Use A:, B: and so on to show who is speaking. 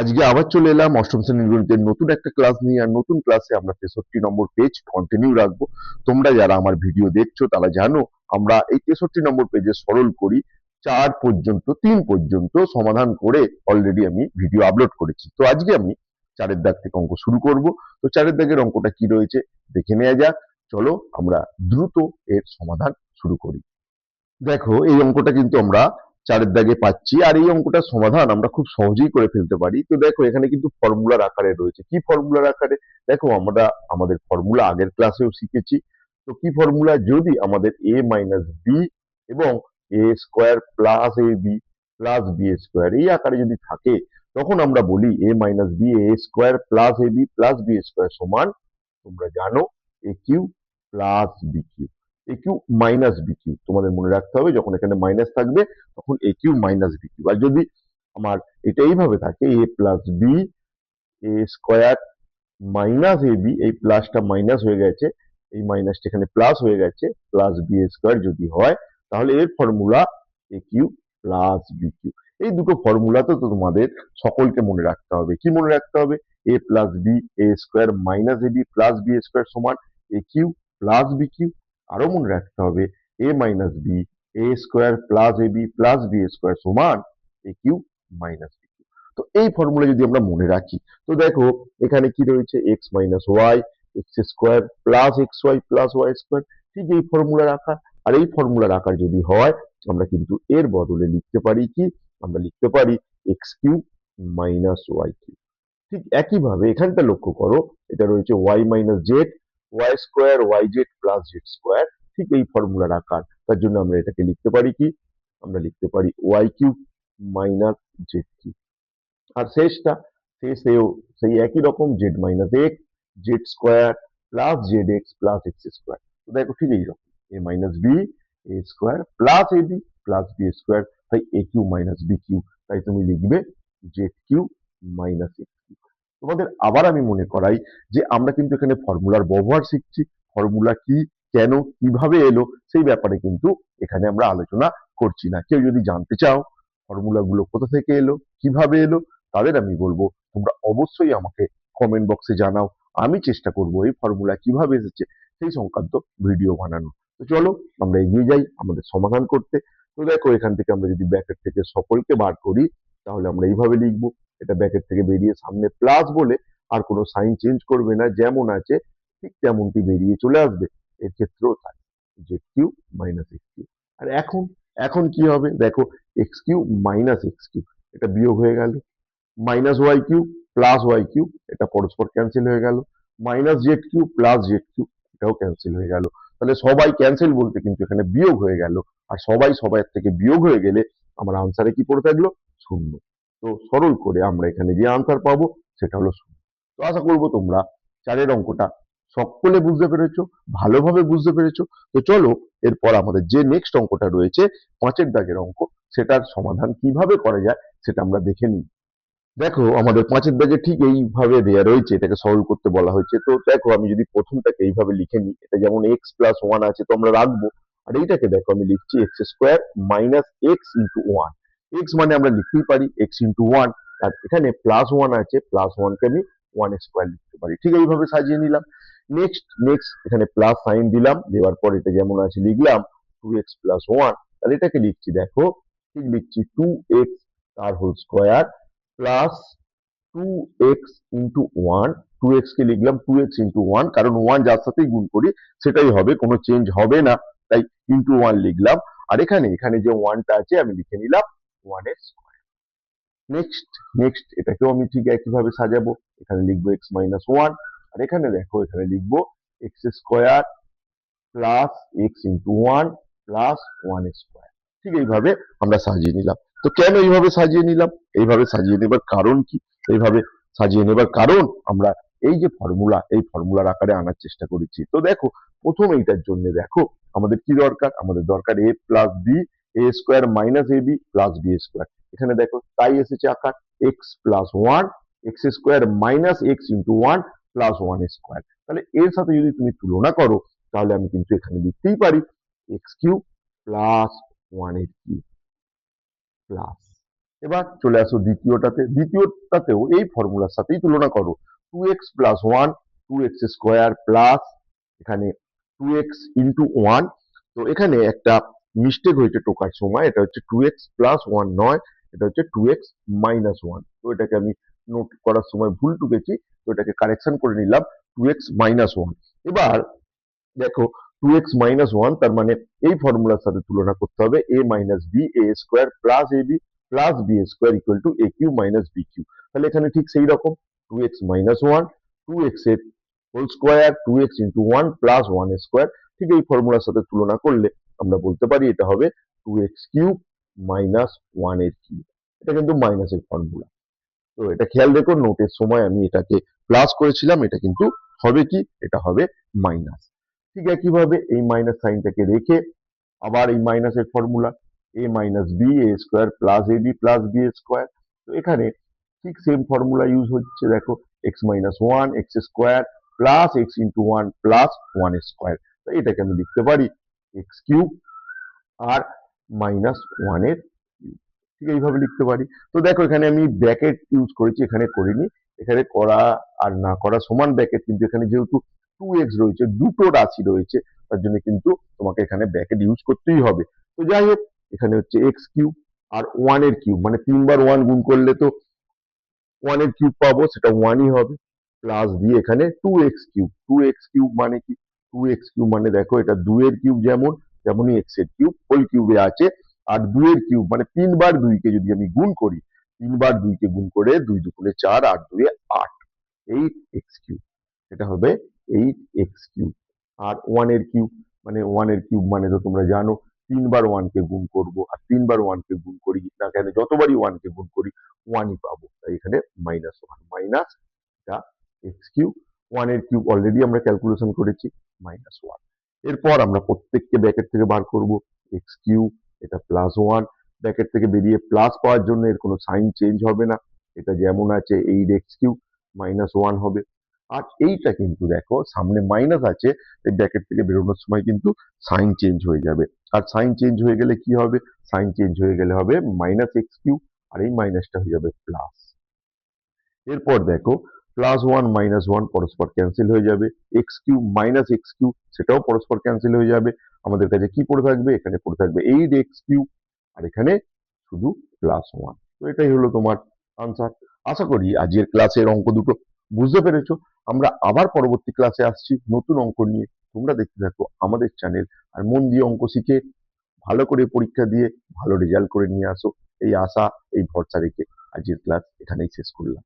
A: আজকে আবার চলে এলাম অষ্টম শ্রেণীর গণিতের নতুন একটা ক্লাস নিয়ে। আর নতুন ক্লাসে আমরা 63 নম্বর পেজ কন্টিনিউ রাখবো। তোমরা যারা আমার ভিডিও দেখছো তারা জানো আমরা এই 63 নম্বর পেজে সরল করি 4 পর্যন্ত 3 পর্যন্ত সমাধান করে অলরেডি আমি ভিডিও আপলোড করেছি। তো আজকে আমি 4 দাগ থেকে অঙ্ক শুরু করব। তো 4 দাগের অঙ্কটা কি রয়েছে দেখে নেওয়া যাক। চলো আমরা দ্রুত এর সমাধান শুরু করি। দেখো এই অঙ্কটা কিন্তু আমরা 4 দাগে পাচ্ছি, আর এই অঙ্কটার সমাধান আমরা খুব সহজেই করে ফেলতে পারি। তো দেখো এখানে কিন্তু ফর্মুলার আকারে রয়েছে। কি ফর্মুলার আকারে? দেখো আমরা আমাদের ফর্মুলা আগের ক্লাসেও শিখেছি। তো কি ফর্মুলা? যদি আমাদের a মাইনাস বি এবং a square plus a b plus b square এই আকারে যদি থাকে, তখন আমরা বলি a minus b a square plus a b plus b square সমান, তোমরা জানো, a cube plus b cube. A cube minus b cube তোমাদের মনে রাখতে হবে, যখন এখানে মাইনাস থাকবে তখন a cube minus b cube. আর যদি আমার এটা এইভাবে থাকে a plus b a square minus A B, এই প্লাসটা মাইনাস হয়ে গেছে, এই মাইনাসটা এখানে প্লাস হয়ে গেছে, প্লাস বি স্কোয়ার যদি হয়, তাহলে এর ফর্মুলা এ কিউ প্লাস বি কিউ। এই দুটো ফর্মুলা তো তোমাদের সকলকে মনে রাখতে হবে। কি মনে রাখতে হবে? এ plus b a square minus A b plus b square সমান এ কিউ প্লাস বি কিউ। আরো মনে রাখতে হবে এ minus b a square plus a b plus b square সমান এ কিউ মাইনাস বি কিউ। তো এই ফর্মুলা যদি আমরা মনে রাখি, তো দেখো এখানে কি রয়েছে x minus y x square plus x y plus y square, ঠিক এই ফর্মুলার আকার। আর এই ফর্মুলার আকার যদি হয়, আমরা কিন্তু এর বদলে লিখতে পারি কি? আমরা লিখতে পারি x cube minus y cube. ঠিক একইভাবে এখানটা লক্ষ্য করো, এটা রয়েছে y minus z y square y z plus z square, ঠিক এই ফর্মুলার আকার। তার জন্য আমরা এটাকে লিখতে পারি কি? আমরা লিখতে পারি y cube minus z cube. আর শেষটা শেষেও সেই একই রকম z minus x z square plus z x plus x square. তো দেখো ঠিক এইরকম a minus b a square plus a b plus b square, তাই a cube minus b cube, তাই তুমি লিখবে z cube minus x cube. তোমাদের আবার আমি মনে করাই যে আমরা কিন্তু এখানে ফর্মুলার ব্যবহার শিখছি। ফর্মুলা কি, কেন, কিভাবে এলো, সেই ব্যাপারে কিন্তু এখানে আমরা আলোচনা করছি না। কেউ যদি জানতে চাও ফর্মুলা গুলো কোথা থেকে এলো, কিভাবে এলো, তাদের আমি বলবো তোমরা অবশ্যই আমাকে কমেন্ট বক্সে জানাও। আমি চেষ্টা করব এই ফর্মুলা কিভাবে এসেছে সেই সংক্রান্ত ভিডিও বানানো। তো চলো আমরা এগিয়ে যাই আমাদের সমাধান করতে। তো দেখো এখান থেকে আমরা যদি ব্র্যাকেট থেকে সকলকে বার করি, তাহলে আমরা এইভাবে লিখবো। এটা ব্র্যাকেট থেকে বেরিয়ে সামনে প্লাস বলে আর কোনো সাইন চেঞ্জ করবে না, যেমন আছে ঠিক তেমনটি বেরিয়ে চলে আসবে। এর ক্ষেত্রেও তাই, z cube minus x cube. আর এখন এখন কি হবে দেখো, x cube minus x cube, এটা বিয়োগ হয়ে গেল। Minus y cube plus y cube, এটা পরস্পর ক্যান্সেল হয়ে গেল। Minus z cube plus z cube, এটাও ক্যান্সেল হয়ে গেল। তাহলে সবাই ক্যান্সেল বলতে কিন্তু এখানে বিয়োগ হয়ে গেল। আর সবাই সবার থেকে বিয়োগ হয়ে গেলে আমার আনসারে কি পড়ে থাকলো? শূন্য। তো সরল করে আমরা এখানে যে আনসার পাবো সেটা হলো শূন্য। তো আশা করবো তোমরা চারের অঙ্কটা সকলে বুঝতে পেরেছো, ভালোভাবে বুঝতে পেরেছো। তো চলো এরপর আমাদের যে নেক্সট অঙ্কটা রয়েছে 5 দাগের অঙ্ক, সেটার সমাধান কিভাবে করা যায় সেটা আমরা দেখে নিই। দেখো আমাদের 5 দাগে ঠিক এইভাবে দেয়া রয়েছে, এটাকে সলভ করতে বলা হয়েছে। তো দেখো আমি যদি প্রথমটাকে এইভাবে লিখে নিই, এটা যেমন এক্স প্লাস ওয়ান আছে তো আমরা রাখবো। আর এইটাকে দেখো আমি লিখছি x square minus x into one. X মানে আমরা লিখতেই পারি এক্স ইন্টু ওয়ান, আর এখানে প্লাস ওয়ান আছে, প্লাস ওয়ানকে আমি ওয়ান স্কোয়ার লিখতে পারি। ঠিক এইভাবে সাজিয়ে নিলাম। নেক্সট নেক্সট এখানে প্লাস সাইন দিলাম, দেওয়ার পর এটা যেমন আছে লিখলাম টু এক্স প্লাস ওয়ান। তাহলে এটাকে লিখছি দেখো, ঠিক লিখছি টু এক্স তার whole square plus two x into one. Two x কে লিখলাম টু এক্স ইন্টু ওয়ান, কারণ ওয়ান যার সাথেই গুণ করি সেটাই হবে, কোনো চেঞ্জ হবে না, তাই ইন্টু ওয়ান লিখলাম। আর এখানে এখানে যে ওয়ানটা আছে আমি লিখে নিলাম ওয়ান এর স্কোয়ার। নেক্সট নেক্সট এটাকেও আমি ঠিক একইভাবে সাজাবো। এখানে লিখবো এক্স মাইনাস ওয়ান, আর এখানে দেখো এখানে লিখবো x square plus x into one plus one square. ঠিক এইভাবে আমরা সাজিয়ে নিলাম। তো কেন এইভাবে সাজিয়ে নিলাম? এইভাবে সাজিয়ে নেবার কারণ কি? এইভাবে সাজিয়ে নেবার কারণ আমরা এই যে ফর্মুলা, এই ফর্মুলার আকারে আনার চেষ্টা করেছি। তো দেখো প্রথম এইটার জন্য দেখো আমাদের কি দরকার? আমাদের দরকার এ plus b a square minus A b plus b square. এখানে দেখো তাই এসেছে আকার x plus one x square minus x into one plus one square. তাহলে এর সাথে যদি তুমি তুলনা করো, তাহলে আমি কিন্তু এখানে লিখতেই পারি এক্স কিউব প্লাস ওয়ান এর কিউব প্লাস, এবার চলে আসো দ্বিতীয়টাতেও এই ফর্মুলার সাথেই তুলনা করো। 2x plus 1, 2x square plus এখানে 2x ইন্টু 1। তো এখানে একটা মিস্টেক হয়েছে টোকার সময়, এটা হচ্ছে 2x প্লাস 1 নয়, এটা হচ্ছে 2x মাইনাস 1। তো এটাকে আমি নোট করার সময় ভুল টুকেছি, তো এটাকে কারেকশন করে নিলাম 2x মাইনাস 1। এবার দেখো 2x মাইনাস 1 তার মানে এই ফর্মুলার সাথে তুলনা করতে হবে a minus b a square plus a b plus b square equal to a cube minus b cube. তাহলে এখানে ঠিক সেই রকম 2x মাইনাস 1, 2x এর whole square, 2x into 1 plus 1 square. ঠিক এই ফর্মুলার সাথে তুলনা করলে আমরা বলতে পারি এটা হবে 2x কিউব মাইনাস 1 এর কিউব। এটা কিন্তু মাইনাসের ফর্মুলা। তো এটা খেয়াল রেখো, নোটের সময় আমি এটাকে প্লাস করেছিলাম, এটা কিন্তু হবে কি, এটা হবে মাইনাস। ঠিক একইভাবে এই মাইনাস সাইনটাকে রেখে আবার এই মাইনাসের formula A minus b a square plus a b plus b square. তো এখানে ঠিক সেম ফর্মুলা ইউজ হচ্ছে, দেখো x minus 1 x square plus x into 1 plus 1 square. তো এটাকে আমি লিখতে পারি এক্স কিউব আর মাইনাস 1 এর কিউব। ঠিক এইভাবে লিখতে পারি। তো দেখো এখানে আমি ব্র্যাকেট ইউজ করেছি, এখানে করিনি। এখানে করা আর না করা সমান ব্র্যাকেট, কিন্তু এখানে যেহেতু 2x রয়েছে, দুটো রাশি রয়েছে, তার জন্য কিন্তু তোমাকে এখানে ব্র্যাকেট ইউজ করতেই হবে। তো যাই হোক, এখানে হচ্ছে এক্স কিউব আর 1 এর কিউব, মানে 3 বার 1 গুণ করলে তো 1 এর কিউব পাবো, সেটা 1ই হবে। প্লাস দিয়ে এখানে 2x কিউব, 2x কিউব মানে কি, 2x কিউব মানে দেখো এটা 2 এর কিউব যেমন, তেমনই x এর কিউব হোল কিউবে আছে। আর 2 এর কিউব মানে 3 বার 2 কে যদি আমি গুণ করি, 3 বার 2 কে গুণ করে 2 দুগুণে 4, 8 দুয়ে 8, 8x কিউব। এটা হবে 8x কিউব। আর 1 এর কিউব মানে 1 এর কিউব মানে তো তোমরা জানো 3 বার 1 কে গুণ করব, আর 3 বার 1 কে গুণ করি না কেন, যতবারই 1 কে গুণ করি 1ই পাবো। তাই এখানে মাইনাস 1 মাইনাস এটা এক্স কিউব। 1 এর কিউব অলরেডি আমরা ক্যালকুলেশন করেছি, মাইনাস 1। এরপর আমরা প্রত্যেককে ব্র্যাকেট থেকে বার করব, এক্স কিউব এটা প্লাস 1, ব্র্যাকেট থেকে বেরিয়ে প্লাস পাওয়ার জন্য এর কোনো সাইন চেঞ্জ হবে না, এটা যেমন আছে 8x কিউব মাইনাস 1 হবে। আর এইটা কিন্তু দেখো সামনে মাইনাস আছে, এই ব্র্যাকেট থেকে বেরোনোর সময় কিন্তু সাইন চেঞ্জ হয়ে যাবে। আর সাইন চেঞ্জ হয়ে গেলে কি হবে, সাইন চেঞ্জ হয়ে গেলে হবে মাইনাস এক্স কিউব, আর এই মাইনাসটা হয়ে যাবে প্লাস। এরপর দেখো প্লাস 1 মাইনাস 1 পরস্পর ক্যান্সেল হয়ে যাবে, x cube minus x cube সেটাও পরস্পর ক্যান্সেল হয়ে যাবে। আমাদের কাছে কি পড়ে থাকবে, এখানে পড়ে থাকবে 8x কিউব, আর এখানে শুধু প্লাস 1। তো এটাই হলো তোমার আনসার। আশা করি আজকের ক্লাসের অঙ্ক দুটো বুঝতে পেরেছো। আমরা আবার পরবর্তী ক্লাসে আসছি নতুন অঙ্ক নিয়ে। তোমরা দেখতে থাকো আমাদের চ্যানেল, আর মন দিয়ে অঙ্ক শিখে ভালো করে পরীক্ষা দিয়ে ভালো রেজাল্ট করে নিয়ে আসো, এই আশা এই ভরসা রেখে আজকের ক্লাস এখানেই শেষ করলাম।